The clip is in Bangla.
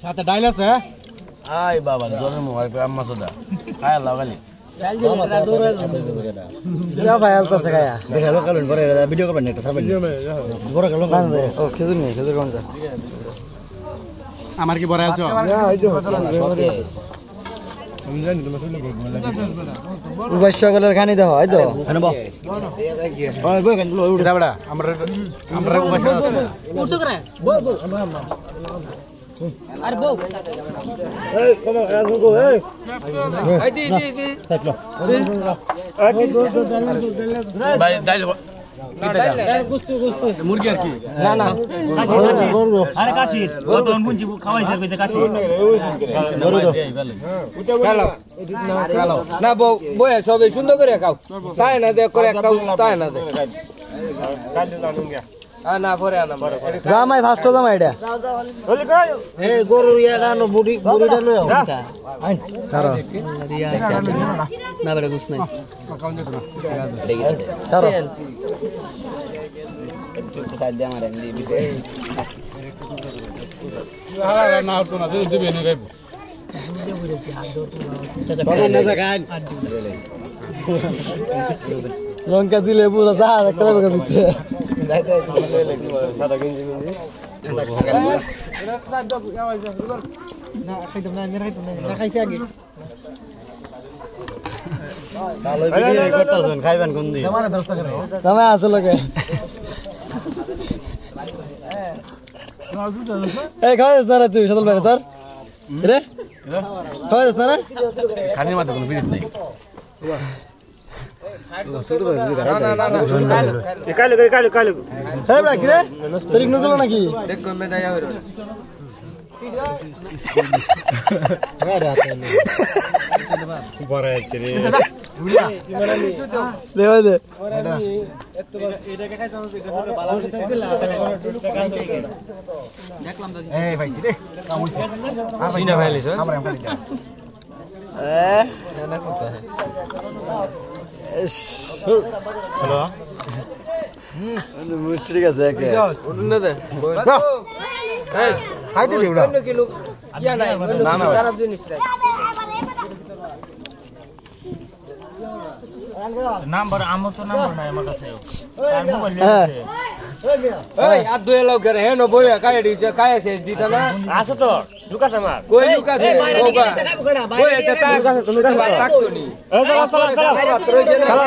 সাথে ডাইল আছে আই বাবা জনের মোবাইল করে আম্মা সোদা খায় লাগালি যা ভাই আলতাছে গায়া দেখা লোক কালুন পরে ভিডিও করবেন একটা ছাড়বেন বড় কালুন না ও খেজুর নেই খেজুর কোন যা আমার কি বড় আছো না এই যে আমি জানি তুমি শুনলে উবাই সকলের খানি দাও এই তো এনে বল ওই বই কেন উড়া বড়া আমরা উবাই সকল উঠতো করে বল বল আরে বউ এই কমা গো এই আই দি থাকলো ভাই ডাইল গুস্তু মুরগি আর কি না না আরে কাশি বর্তমান পুঞ্জি খাওয়াইছে কইতে কাশি না বউ বয় সবাই সুন্দর করে খাও তাই না দে করে খাও তাই না দে না পরে আনা জামাই ফাস্ট জামাই এটা এ গরু ইয়াটা নো বুড়িটা লও আইন কারো না বড় গুছ নাই কারো একটু সাইড দে আমারে নি বিছে না তো না দিবে নি গাইব লঙ্কা দিলে পুরো যা একটা টাকা দিতে সাদা গেঞ্জি গেঞ্জি না খাইতাম না মেরা খাইতাম না খাইছে আগে ভালো ভিডিও করতাছেন খাইবেন কোন দিন আমারে 10 টাকা তুমি আসো লগে এই খাওয়াস না তুই সদল ভাই তোর রে খাওয়াস না খানির মধ্যে কোনো বিরিত নাই কালো হ্যাঁ বড়া কি রে তোর ইগনোর করলো নাকি দেখ গমে যায়া হইরো বড় আছে রে দেও দে এটাকে খাইতে হবে এটা ভালো হচ্ছে দেখলাম তো এই ভাইছি রে কাম হইছে আর ভাই না ভাইলিস আমরা এম খালি না করতে হয় হ্যালো ঠিক আছে একে উঠুন দে এই খাইতে দে ওটা কিলো ইয়া নাই না না খারাপ জিনিস নাই নাম্বার আমার তো নাম্বার নাই আমার কাছে আর মোবাইল নিয়ে এই আর দুই লাখ করে হেনো বইয়া কাই দিছে কাই আছে দিতা না আছে তো লুকাস আমার কই লুকাছে ওগা কই এটা তা লুকাছে তুমি কাছে থাকতো নি এই চলো চলো চলো